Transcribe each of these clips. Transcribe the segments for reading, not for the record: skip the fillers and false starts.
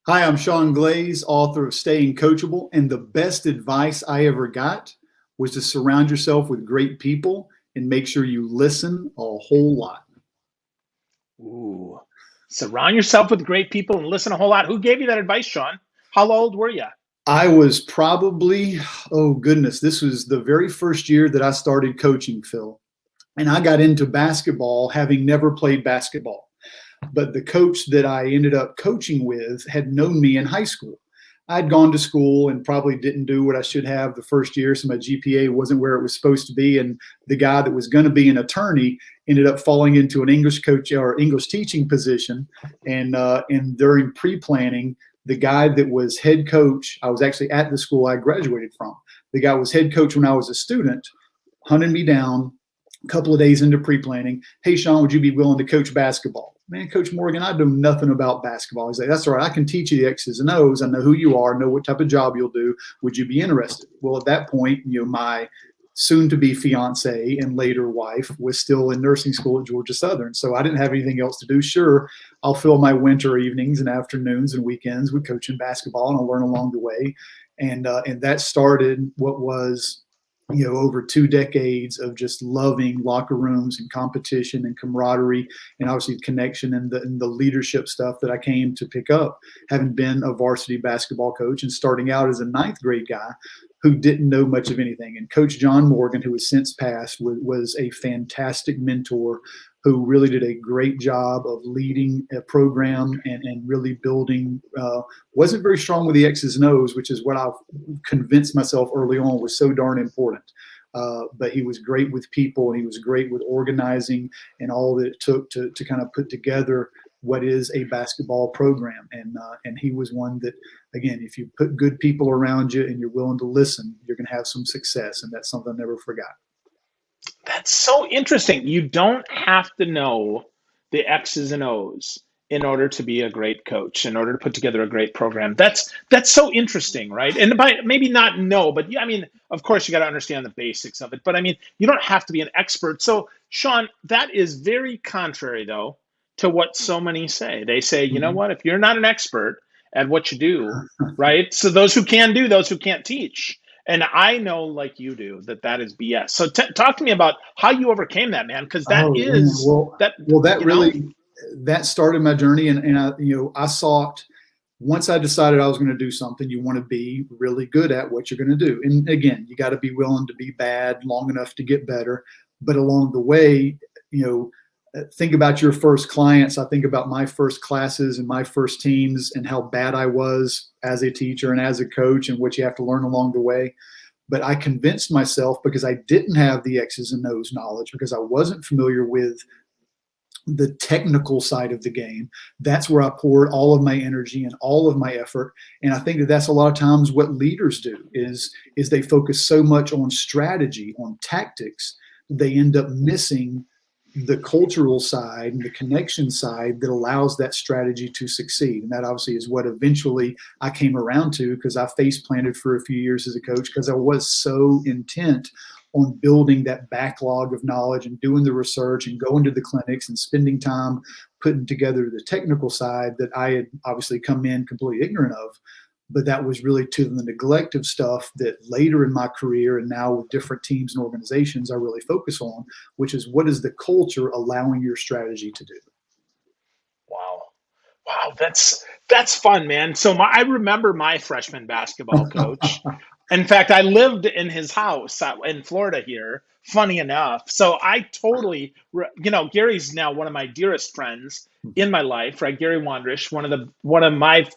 Hi, I'm Sean Glaze, author of Staying Coachable, and the best advice I ever got was to surround yourself with great people and make sure you listen a whole lot. Ooh, surround yourself with great people and listen a whole lot. Who gave you that advice, Sean? How old were you? I was probably, oh goodness, this was the very first year that I started coaching, Phil. And I got into basketball having never played basketball. But the coach that I ended up coaching with had known me in high school. I'd gone to school and probably didn't do what I should have the first year, so my GPA wasn't where it was supposed to be. And the guy that was going to be an attorney ended up falling into an English coach or English teaching position. And during pre-planning, the guy that was head coach, I was actually at the school I graduated from. The guy was head coach when I was a student, hunted me down a couple of days into pre-planning. Hey, Sean, would you be willing to coach basketball? Man, Coach Morgan, I know nothing about basketball. He's like, that's all right. I can teach you the X's and O's. I know who you are, know what type of job you'll do. Would you be interested? Well, at that point, my soon-to-be fiance and later wife was still in nursing school at Georgia Southern. So I didn't have anything else to do. Sure, I'll fill my winter evenings and afternoons and weekends with coaching basketball, and I'll learn along the way. And that started what was over 2 decades of just loving locker rooms and competition and camaraderie, and obviously connection and the leadership stuff that I came to pick up, having been a varsity basketball coach and starting out as a 9th grade guy who didn't know much of anything. And Coach John Morgan, who has since passed, was a fantastic mentor who really did a great job of leading a program and really building, wasn't very strong with the X's and O's, which is what I've convinced myself early on was so darn important. But he was great with people, and he was great with organizing and all that it took to kind of put together what is a basketball program. And he was one that, again, if you put good people around you and you're willing to listen, you're going to have some success. And that's something I never forgot. That's so interesting. You don't have to know the X's and O's in order to be a great coach, in order to put together a great program. That's so interesting, right? And by maybe not know, but yeah, I mean, of course, you got to understand the basics of it. But I mean, you don't have to be an expert. So, Sean, that is very contrary, though, to what so many say. They say, you know what? If you're not an expert at what you do, right? So those who can do, those who can't teach. And I know, like you do, that is BS. So talk to me about how you overcame that, man, because that that started my journey, and I sought. Once I decided I was going to do something, you want to be really good at what you're going to do. And again, you got to be willing to be bad long enough to get better. But along the way, think about your first clients. I think about my first classes and my first teams and how bad I was as a teacher and as a coach and what you have to learn along the way. But I convinced myself, because I didn't have the X's and O's knowledge, because I wasn't familiar with the technical side of the game. That's where I poured all of my energy and all of my effort. And I think that's a lot of times what leaders do is they focus so much on strategy, on tactics, they end up missing the cultural side and the connection side that allows that strategy to succeed. And that obviously is what eventually I came around to, because I face planted for a few years as a coach, because I was so intent on building that backlog of knowledge and doing the research and going to the clinics and spending time putting together the technical side that I had obviously come in completely ignorant of. But that was really to the neglect of stuff that later in my career and now with different teams and organizations I really focus on, which is what is the culture allowing your strategy to do. Wow, that's fun, man. So I remember my freshman basketball coach. In fact, I lived in his house in Florida here, funny enough. So I totally, Gary's now one of my dearest friends in my life, right? Gary Wandrish, one of my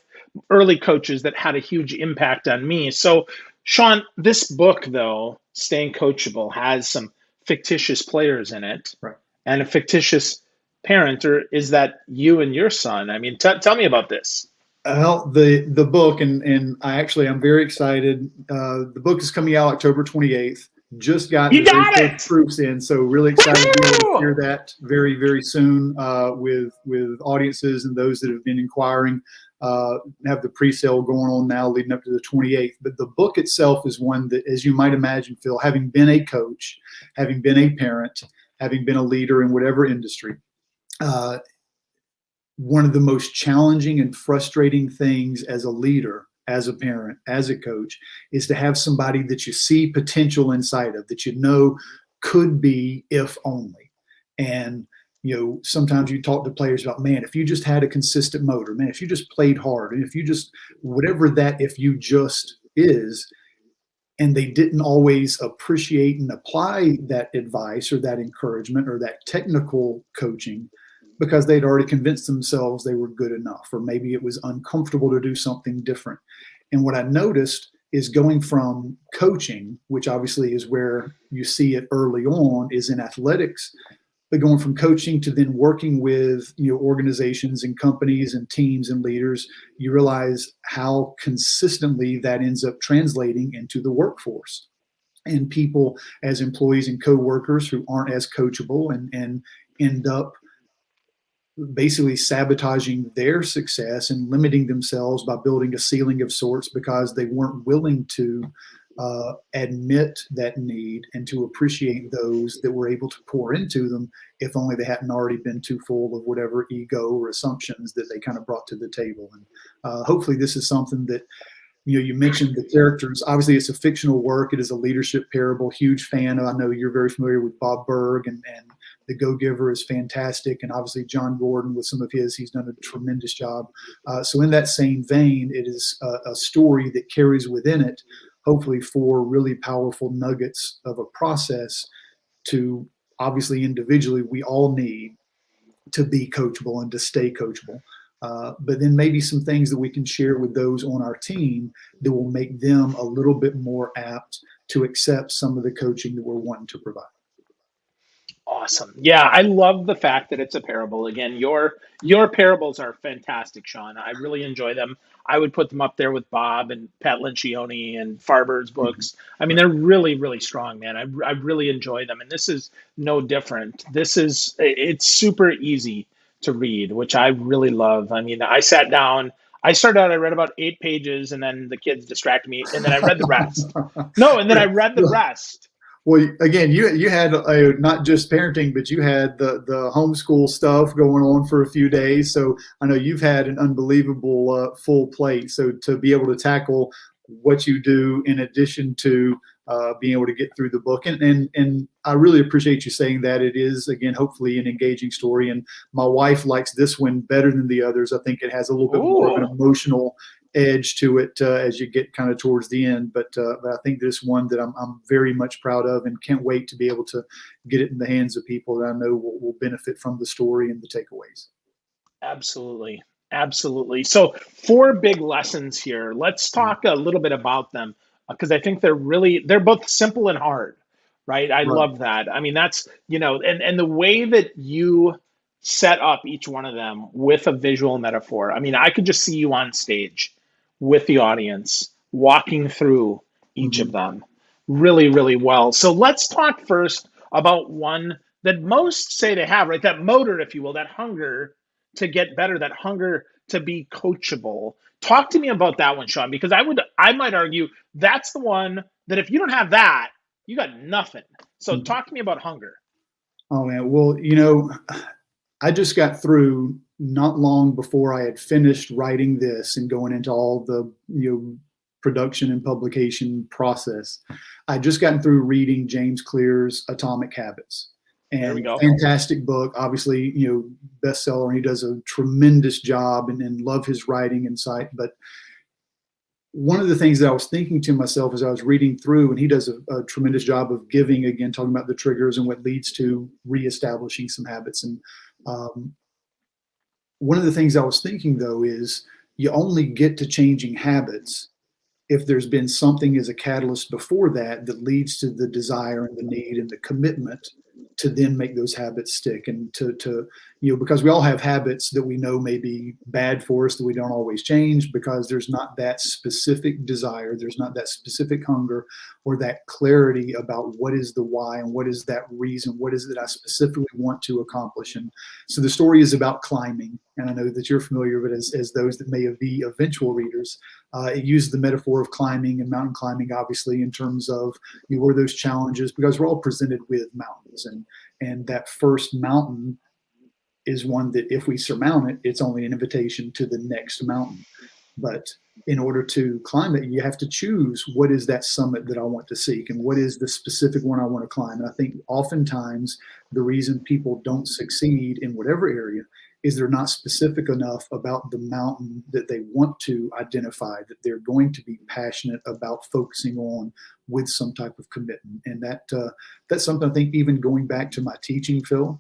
early coaches that had a huge impact on me. So, Sean, this book, though, Staying Coachable, has some fictitious players in it, right, and a fictitious parent. Or is that you and your son? I mean, tell me about this. Well, the book, and I'm very excited. The book is coming out October 28th. Just got the proofs in, so really excited to be able to hear that very, very soon with audiences and those that have been inquiring. Have the pre-sale going on now leading up to the 28th. But the book itself is one that, as you might imagine, Phil, having been a coach, having been a parent, having been a leader in whatever industry, one of the most challenging and frustrating things as a leader, as a parent, as a coach, is to have somebody that you see potential inside of, that you know could be if only. And sometimes you talk to players about, man, if you just had a consistent motor, man, if you just played hard, and if you just, whatever that if you just is, and they didn't always appreciate and apply that advice or that encouragement or that technical coaching because they'd already convinced themselves they were good enough, or maybe it was uncomfortable to do something different. And what I noticed is going from coaching, which obviously is where you see it early on, is in athletics, but going from coaching to then working with organizations and companies and teams and leaders, you realize how consistently that ends up translating into the workforce. And people as employees and coworkers who aren't as coachable and end up basically sabotaging their success and limiting themselves by building a ceiling of sorts because they weren't willing to admit that need and to appreciate those that were able to pour into them, if only they hadn't already been too full of whatever ego or assumptions that they kind of brought to the table. And hopefully this is something that, you mentioned the characters. Obviously, it's a fictional work. It is a leadership parable. Huge fan. I know you're very familiar with Bob Berg, and The Go-Giver is fantastic. And obviously, John Gordon with some of he's done a tremendous job. So in that same vein, it is a story that carries within it, hopefully, 4 really powerful nuggets of a process to, obviously, individually, we all need to be coachable and to stay coachable. But then maybe some things that we can share with those on our team that will make them a little bit more apt to accept some of the coaching that we're wanting to provide. Awesome. Yeah, I love the fact that it's a parable. Again, your parables are fantastic, Sean. I really enjoy them. I would put them up there with Bob and Pat Lencioni and Farber's books. I mean, they're really, really strong, man. I really enjoy them. And this is no different. It's super easy to read, which I really love. I mean, I sat down, I read about 8 pages, and then the kids distracted me, and then I read the rest. I read the rest. Well, again, you had not just parenting, but you had the homeschool stuff going on for a few days. So I know you've had an unbelievable full plate. So to be able to tackle what you do in addition to being able to get through the book. And I really appreciate you saying that. It is, again, hopefully an engaging story. And my wife likes this one better than the others. I think it has a little bit more of an emotional edge to it as you get kind of towards the end. But I think this one that I'm very much proud of and can't wait to be able to get it in the hands of people that I know will benefit from the story and the takeaways. Absolutely. Absolutely. So 4 big lessons here. Let's talk a little bit about them because I think they're both simple and hard, right? I love that. I mean, that's, and the way that you set up each one of them with a visual metaphor. I mean, I could just see you on stage with the audience walking through each of them really, really well. So let's talk first about one that most say they have, right? That motor, if you will, that hunger to get better, that hunger to be coachable. Talk to me about that one, Sean, because I might argue that's the one that if you don't have that, you got nothing. So talk to me about hunger. Oh man, well, I just got through not long before I had finished writing this and going into all the production and publication process. I just gotten through reading James Clear's Atomic Habits. And there we go. Fantastic book, obviously, bestseller, and he does a tremendous job and love his writing insight. But one of the things that I was thinking to myself as I was reading through, and he does a tremendous job of giving, again, talking about the triggers and what leads to reestablishing some habits. And one of the things I was thinking, though, is you only get to changing habits if there's been something as a catalyst before that leads to the desire and the need and the commitment to then make those habits stick and to because we all have habits that we know may be bad for us that we don't always change because there's not that specific desire, there's not that specific hunger or that clarity about what is the why and what is that reason, what is it I specifically want to accomplish. And so the story is about climbing, and I know that you're familiar with it as those that may be eventual readers. It uses the metaphor of climbing and mountain climbing, obviously, in terms of what are those challenges, because we're all presented with mountains, and that first mountain is one that if we surmount it, it's only an invitation to the next mountain. But in order to climb it, you have to choose what is that summit that I want to seek and what is the specific one I want to climb. And I think oftentimes the reason people don't succeed in whatever area is they're not specific enough about the mountain that they want to identify, that they're going to be passionate about focusing on with some type of commitment. And that's something I think, even going back to my teaching, Phil,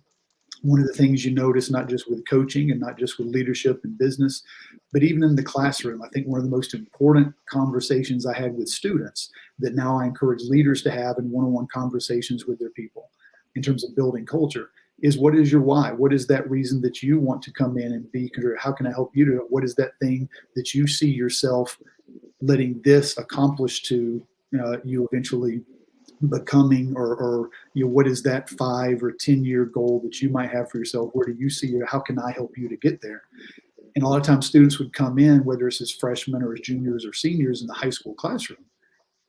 one of the things you notice, not just with coaching and not just with leadership and business, but even in the classroom, I think one of the most important conversations I had with students that now I encourage leaders to have in one-on-one conversations with their people in terms of building culture is, what is your why? What is that reason that you want to come in and be? How can I help you do it? What is that thing that you see yourself letting this accomplish to you eventually becoming, or what is that 5 or 10 year goal that you might have for yourself? Where do you see it? How can I help you to get there? And a lot of times students would come in, whether it's as freshmen or as juniors or seniors in the high school classroom,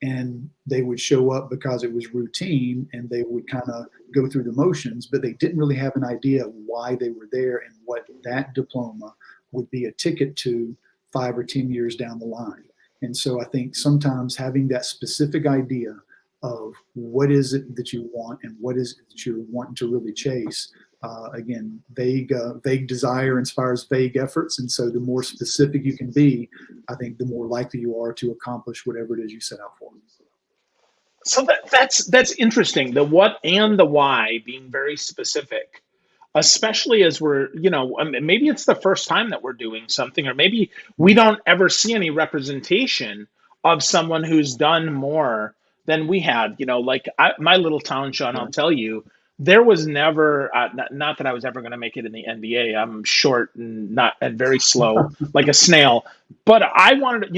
and they would show up because it was routine and they would kind of go through the motions, but they didn't really have an idea of why they were there and what that diploma would be a ticket to 5 or 10 years down the line. And so I think sometimes having that specific idea of what is it that you want and what is it that you're wanting to really chase. Again, vague desire inspires vague efforts. And so the more specific you can be, I think the more likely you are to accomplish whatever it is you set out for. So that's interesting. The what and the why being very specific, especially as we're, maybe it's the first time that we're doing something, or maybe we don't ever see any representation of someone who's done more than we had. My little town, Sean, I'll tell you, there was never, not that I was ever going to make it in the NBA. I'm short and very slow, like a snail. But I wanted,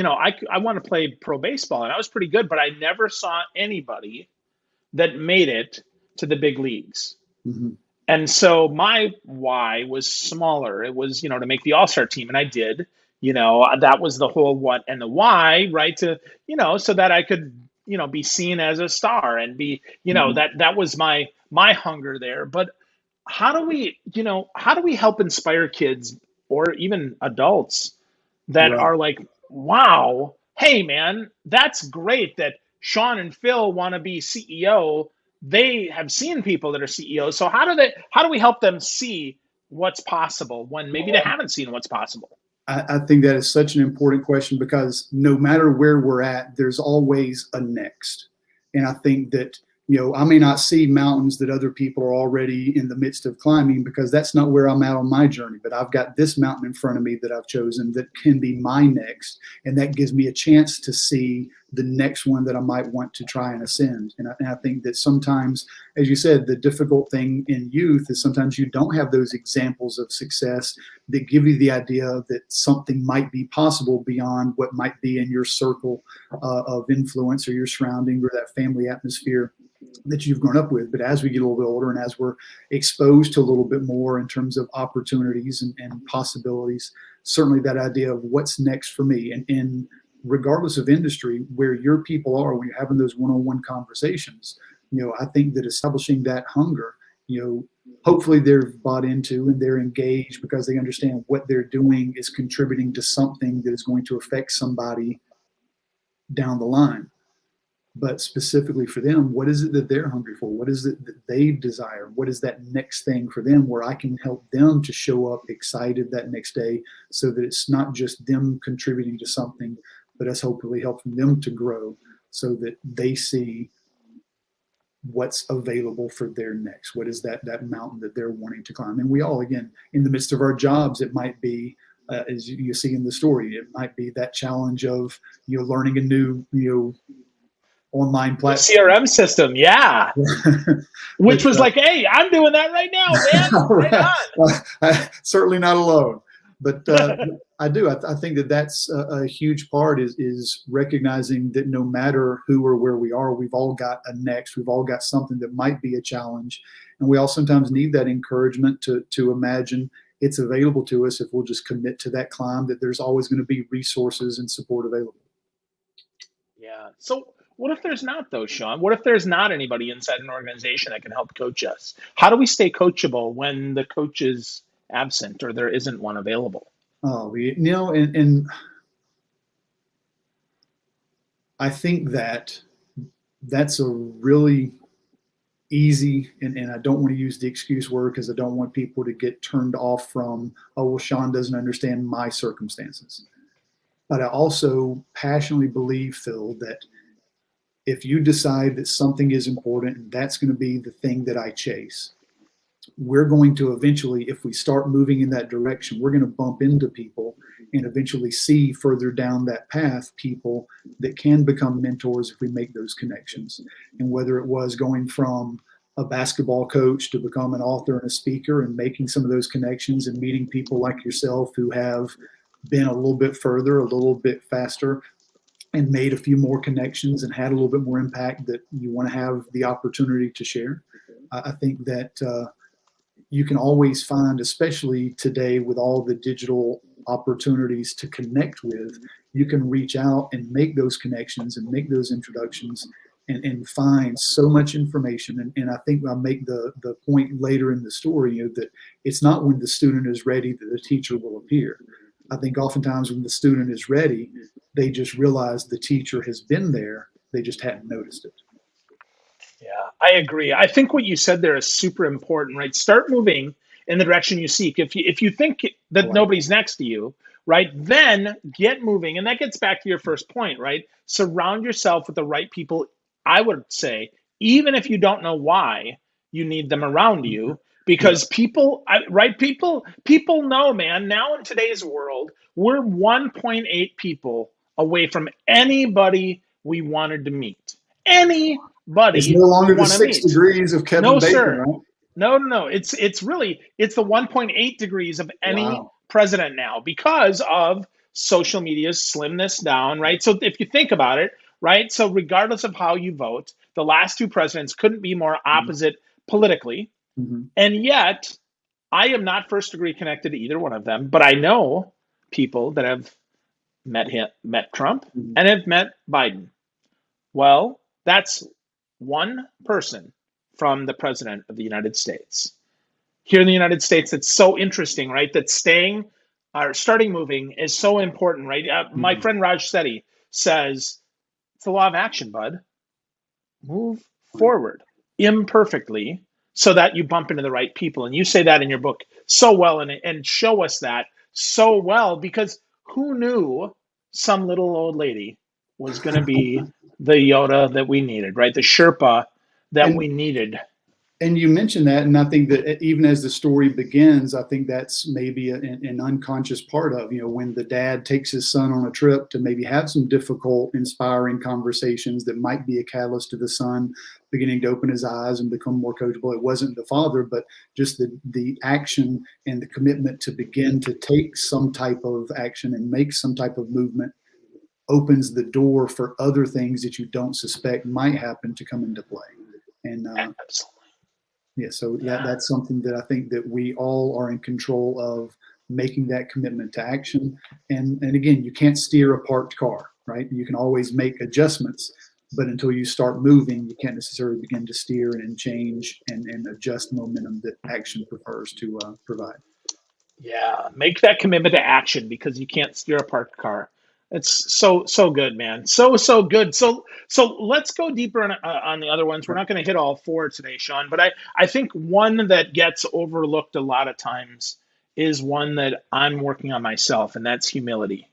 I want to play pro baseball, and I was pretty good, but I never saw anybody that made it to the big leagues. Mm-hmm. And so my why was smaller. It was, to make the all-star team, and I did. That was the whole what and the why, right? To, so that I could, be seen as a star and be, Mm-hmm. that was my hunger there. But how do we help inspire kids or even adults that Right. are like, wow, hey man, that's great that Sean and Phil want to be CEO. They have seen people that are CEOs. So how do we help them see what's possible when maybe they haven't seen what's possible? I think that is such an important question, because no matter where we're at, there's always a next. And I think that, I may not see mountains that other people are already in the midst of climbing, because that's not where I'm at on my journey. But I've got this mountain in front of me that I've chosen that can be my next. And that gives me a chance to see the next one that I might want to try and ascend. And I think that sometimes, as you said, the difficult thing in youth is sometimes you don't have those examples of success that give you the idea that something might be possible beyond what might be in your circle of influence or your surrounding or that family atmosphere that you've grown up with. But as we get a little bit older and as we're exposed to a little bit more in terms of opportunities and possibilities, certainly that idea of what's next for me, and regardless of industry, where your people are when you're having those one-on-one conversations, I think that establishing that hunger, hopefully they're bought into and they're engaged because they understand what they're doing is contributing to something that is going to affect somebody down the line. But specifically for them, what is it that they're hungry for? What is it that they desire? What is that next thing for them where I can help them to show up excited that next day, so that it's not just them contributing to something, but us hopefully helping them to grow so that they see what's available for their next. What is that mountain that they're wanting to climb? And we all, again, in the midst of our jobs, it might be, as you see in the story, it might be that challenge of, learning a new, online platform. CRM system, yeah. Which was like, hey, I'm doing that right now, man. Right on. Certainly not alone. But I do. I think that that's a huge part is recognizing that no matter who or where we are, we've all got a next. We've all got something that might be a challenge. And we all sometimes need that encouragement to imagine it's available to us if we'll just commit to that climb, that there's always going to be resources and support available. Yeah. So what if there's not, though, Sean? What if there's not anybody inside an organization that can help coach us? How do we stay coachable when the coaches absent, or there isn't one available. Oh, and I think that's a really easy, and I don't want to use the excuse word because I don't want people to get turned off from, oh, well, Sean doesn't understand my circumstances. But I also passionately believe, Phil, that if you decide that something is important and that's going to be the thing that I chase, we're going to eventually, if we start moving in that direction, we're going to bump into people and eventually see further down that path people that can become mentors if we make those connections. And whether it was going from a basketball coach to become an author and a speaker and making some of those connections and meeting people like yourself who have been a little bit further, a little bit faster, and made a few more connections and had a little bit more impact that you want to have the opportunity to share. I think that you can always find, especially today with all the digital opportunities to connect with, you can reach out and make those connections and make those introductions and find so much information. And I think I'll make the point later in the story, that it's not when the student is ready that the teacher will appear. I think oftentimes when the student is ready, they just realize the teacher has been there. They just hadn't noticed it. Yeah, I agree. I think what you said there is super important, right? Start moving in the direction you seek. If you think that nobody's next to you, right, then get moving. And that gets back to your first point, right? Surround yourself with the right people. I would say, even if you don't know why you need them around you, because people know, man, now in today's world, we're 1.8 people away from anybody we wanted to meet. Anybody. It's no longer the 6 degrees of Kevin Bacon, sir. right? No. It's the 1.8 degrees of any president now because of social media's slimness down, right? So if you think about it, right? So regardless of how you vote, the last two presidents couldn't be more opposite politically. Mm-hmm. And yet, I am not first degree connected to either one of them, but I know people that have met Trump and have met Biden. Well, that's one person from the president of the United States. Here in the United States, it's so interesting, right? That starting moving is so important, right? My friend Raj Sethi says, it's the law of action, bud. Move forward imperfectly so that you bump into the right people. And you say that in your book so well and show us that so well, because who knew some little old lady was going to be the Yoda that we needed, right? The Sherpa that we needed. And you mentioned that, and I think that even as the story begins, I think that's maybe an unconscious part of, when the dad takes his son on a trip to maybe have some difficult, inspiring conversations that might be a catalyst to the son beginning to open his eyes and become more coachable. It wasn't the father, but just the action and the commitment to begin to take some type of action and make some type of movement opens the door for other things that you don't suspect might happen to come into play. And absolutely. Yeah, so that's something that I think that we all are in control of, making that commitment to action. And again, you can't steer a parked car, right? You can always make adjustments, but until you start moving, you can't necessarily begin to steer and change and adjust momentum that action prefers to provide. Yeah, make that commitment to action because you can't steer a parked car. It's so good, man. So good. So let's go deeper on the other ones. We're not going to hit all four today, Sean, but I think one that gets overlooked a lot of times is one that I'm working on myself, and that's humility.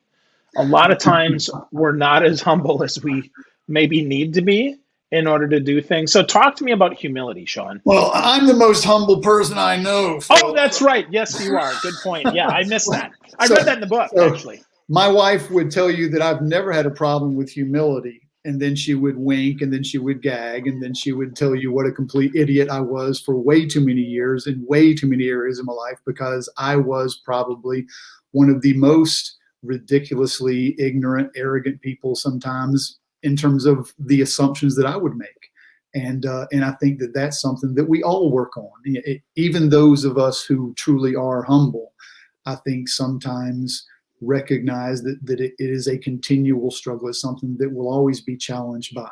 A lot of times we're not as humble as we maybe need to be in order to do things. So talk to me about humility, Sean. Well, I'm the most humble person I know, Phil. Oh, that's right. Yes, you are. Good point. Yeah, I missed that. I read that in the book, actually. My wife would tell you that I've never had a problem with humility. And then she would wink, and then she would gag, and then she would tell you what a complete idiot I was for way too many years in way too many areas of my life, because I was probably one of the most ridiculously ignorant, arrogant people sometimes in terms of the assumptions that I would make. And I think that that's something that we all work on. Even those of us who truly are humble, I think sometimes recognize that it is a continual struggle. It's something that will always be challenged by.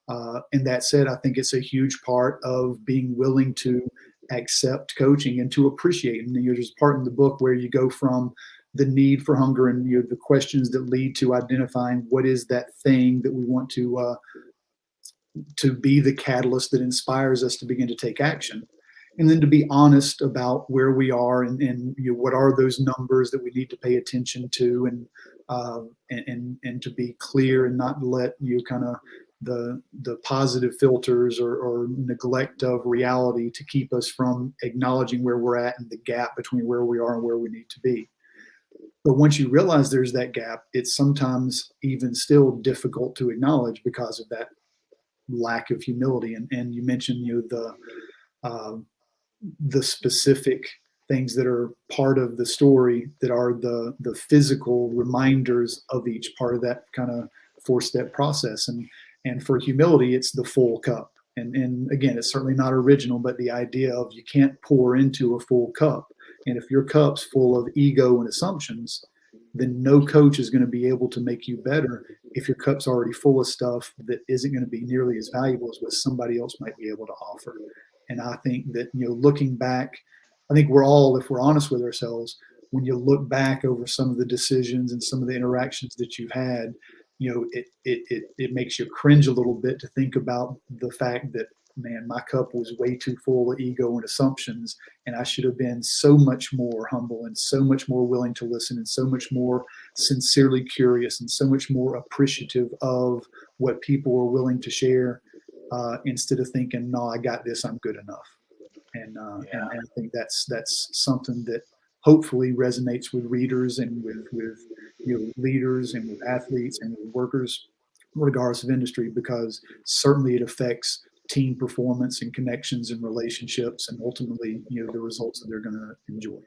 And that said, I think it's a huge part of being willing to accept coaching and to appreciate. And there's part in the book where you go from the need for hunger and the questions that lead to identifying what is that thing that we want to be the catalyst that inspires us to begin to take action, and then to be honest about where we are and what are those numbers that we need to pay attention to, and to be clear and not let kind of the positive filters or neglect of reality to keep us from acknowledging where we're at and the gap between where we are and where we need to be. But once you realize there's that gap, it's sometimes even still difficult to acknowledge because of that lack of humility. And you mentioned the specific things that are part of the story that are the physical reminders of each part of that kind of 4-step process. And for humility, it's the full cup. And again, it's certainly not original, but the idea of you can't pour into a full cup. And if your cup's full of ego and assumptions, then no coach is going to be able to make you better if your cup's already full of stuff that isn't going to be nearly as valuable as what somebody else might be able to offer. And I think that, looking back, I think we're all, if we're honest with ourselves, when you look back over some of the decisions and some of the interactions that you've had, it makes you cringe a little bit to think about the fact that, man, my cup was way too full of ego and assumptions, and I should have been so much more humble and so much more willing to listen and so much more sincerely curious and so much more appreciative of what people were willing to share, instead of thinking, no, I got this, I'm good enough. And I think that's something that hopefully resonates with readers and with leaders and with athletes and with workers, regardless of industry, because certainly it affects team performance and connections and relationships, and ultimately, the results that they're going to enjoy.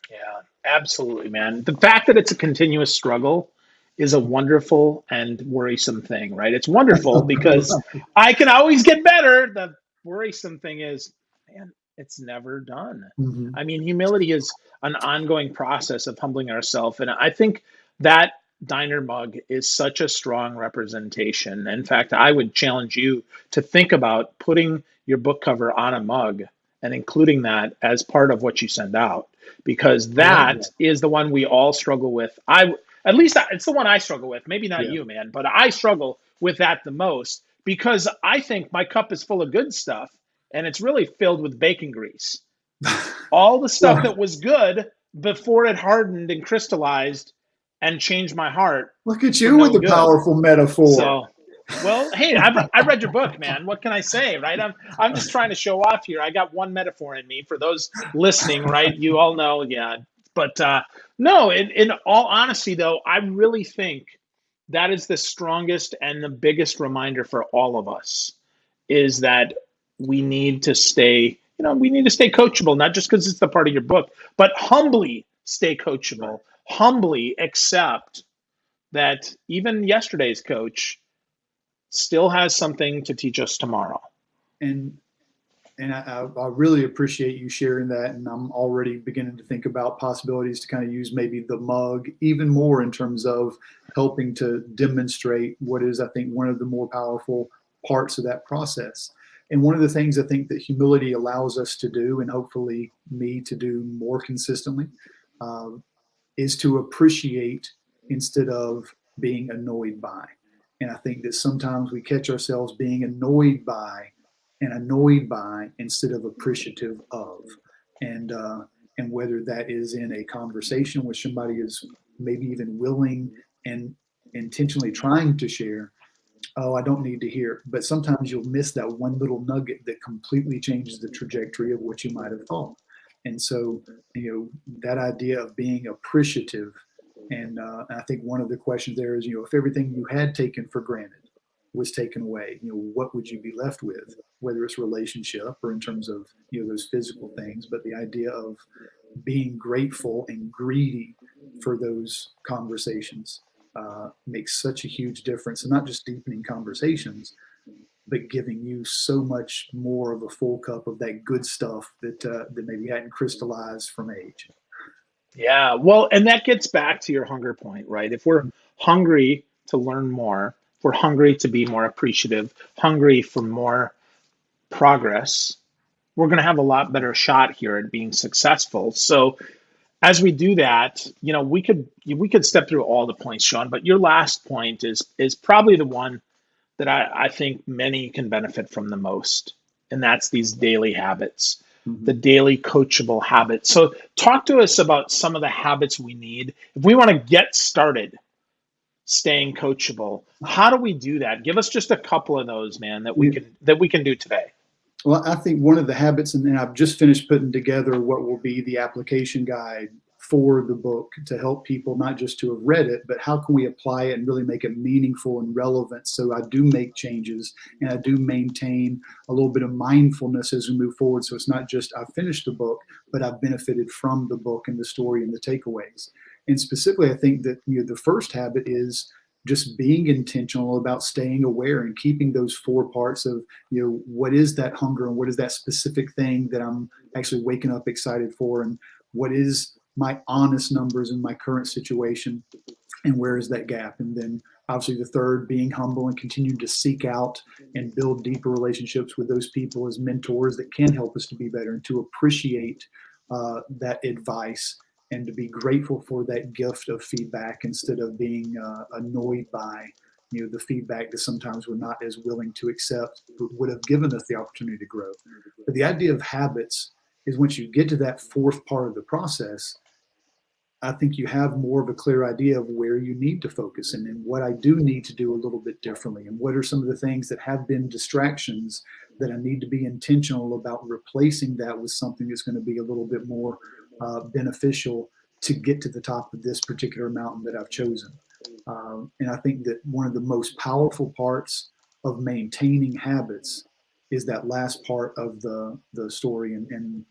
Yeah, absolutely, man. The fact that it's a continuous struggle is a wonderful and worrisome thing, right? It's wonderful because I can always get better. The worrisome thing is, man, it's never done. Mm-hmm. I mean, humility is an ongoing process of humbling ourselves. And I think that diner mug is such a strong representation. In fact, I would challenge you to think about putting your book cover on a mug and including that as part of what you send out, because that is the one we all struggle with. At least it's the one I struggle with. Maybe not you, man, but I struggle with that the most because I think my cup is full of good stuff and it's really filled with bacon grease. All the stuff that was good before it hardened and crystallized and changed my heart. Look at you with the powerful metaphor. So, well, hey, I read your book, man. What can I say, right? I'm just trying to show off here. I got one metaphor in me for those listening, right? You all know, yeah. But no, in all honesty, though, I really think that is the strongest and the biggest reminder for all of us is that we need to stay, we need to stay coachable, not just because it's the part of your book, but humbly stay coachable, humbly accept that even yesterday's coach still has something to teach us tomorrow. And I really appreciate you sharing that. And I'm already beginning to think about possibilities to kind of use maybe the mug even more in terms of helping to demonstrate what is, I think, one of the more powerful parts of that process. And one of the things I think that humility allows us to do, and hopefully me to do more consistently, is to appreciate instead of being annoyed by. And I think that sometimes we catch ourselves being annoyed by instead of appreciative of, and whether that is in a conversation where somebody is maybe even willing and intentionally trying to share, oh, I don't need to hear, but sometimes you'll miss that one little nugget that completely changes the trajectory of what you might have thought. And so, that idea of being appreciative, and I think one of the questions there is, if everything you had taken for granted was taken away, what would you be left with, whether it's relationship or in terms of, those physical things, but the idea of being grateful and greedy for those conversations makes such a huge difference, and not just deepening conversations, but giving you so much more of a full cup of that good stuff that maybe hadn't crystallized from age. Yeah, well, and that gets back to your hunger point, right? If we're hungry to learn more, if we're hungry to be more appreciative, hungry for more progress, we're going to have a lot better shot here at being successful. So as we do that, we could step through all the points, Sean, but your last point is probably the one that I think many can benefit from the most, and that's these daily habits, the daily coachable habits. So talk to us about some of the habits we need if we want to get started staying coachable. How do we do that? Give us just a couple of those, man, that we can do today. Well, I think one of the habits, and I've just finished putting together what will be the application guide for the book to help people not just to have read it, but how can we apply it and really make it meaningful and relevant so I do make changes and I do maintain a little bit of mindfulness as we move forward. So it's not just I've finished the book, but I've benefited from the book and the story and the takeaways. And specifically, I think that the first habit is just being intentional about staying aware and keeping those 4 parts of, what is that hunger and what is that specific thing that I'm actually waking up excited for, and what is my honest numbers in my current situation, and where is that gap? And then obviously the third, being humble and continuing to seek out and build deeper relationships with those people as mentors that can help us to be better and to appreciate that advice and to be grateful for that gift of feedback instead of being annoyed by the feedback that sometimes we're not as willing to accept, but would have given us the opportunity to grow. But the idea of habits is once you get to that 4th part of the process, I think you have more of a clear idea of where you need to focus and what I do need to do a little bit differently, and what are some of the things that have been distractions that I need to be intentional about replacing that with something that's going to be a little bit more beneficial to get to the top of this particular mountain that I've chosen. And I think that one of the most powerful parts of maintaining habits is that last part of the story, and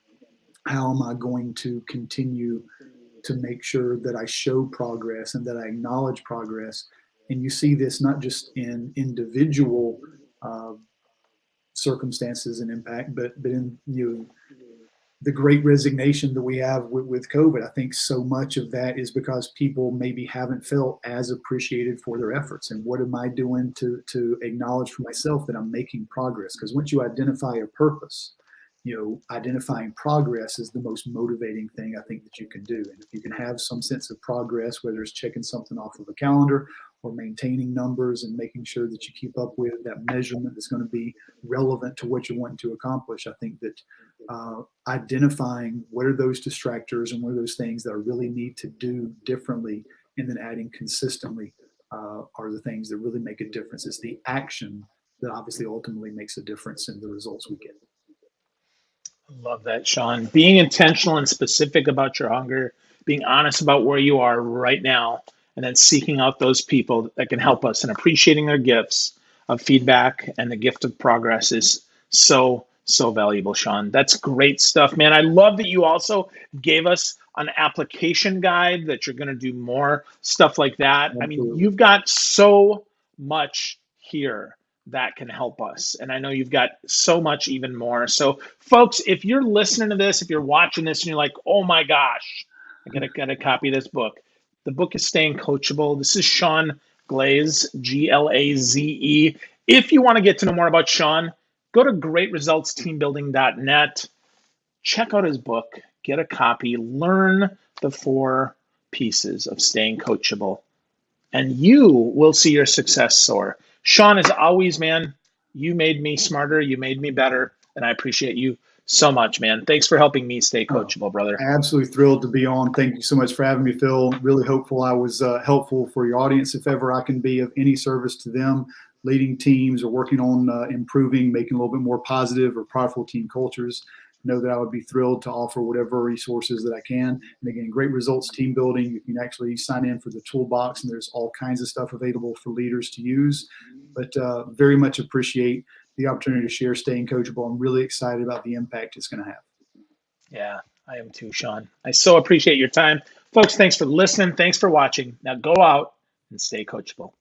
how am I going to continue to make sure that I show progress and that I acknowledge progress. And you see this not just in individual circumstances and impact, but in the great resignation that we have with COVID. I think so much of that is because people maybe haven't felt as appreciated for their efforts. And what am I doing to acknowledge for myself that I'm making progress? Because once you identify a purpose, identifying progress is the most motivating thing I think that you can do. And if you can have some sense of progress, whether it's checking something off of a calendar or maintaining numbers and making sure that you keep up with that measurement that's going to be relevant to what you're wanting to accomplish, I think that identifying what are those distractors and what are those things that I really need to do differently, and then adding consistently are the things that really make a difference. It's the action that obviously ultimately makes a difference in the results we get. I love that, Sean. Being intentional and specific about your hunger, being honest about where you are right now, and then seeking out those people that can help us and appreciating their gifts of feedback and the gift of progress is so valuable, Sean. That's great stuff, man. I love that you also gave us an application guide, that you're going to do more stuff like that. Absolutely. I mean, you've got so much here that can help us. And I know you've got so much even more. So folks, if you're listening to this, if you're watching this and you're like, oh my gosh, I gotta copy this book. The book is Staying Coachable. This is Sean Glaze, Glaze. If you want to get to know more about Sean, go to greatresultsteambuilding.net. Check out his book, get a copy, learn the 4 pieces of staying coachable, and you will see your success soar. Sean, as always, man, you made me smarter, you made me better, and I appreciate you so much, man. Thanks for helping me stay coachable, brother. Absolutely thrilled to be on. Thank you so much for having me, Phil. Really hopeful I was helpful for your audience. If ever I can be of any service to them, leading teams or working on improving, making a little bit more positive or powerful team cultures, know that I would be thrilled to offer whatever resources that I can. And again, Great Results Team Building, you can actually sign in for the toolbox, and there's all kinds of stuff available for leaders to use. But very much appreciate the opportunity to share Staying Coachable. I'm really excited about the impact it's going to have. Yeah, I am too, Sean. I so appreciate your time. Folks, thanks for listening. Thanks for watching. Now go out and stay coachable.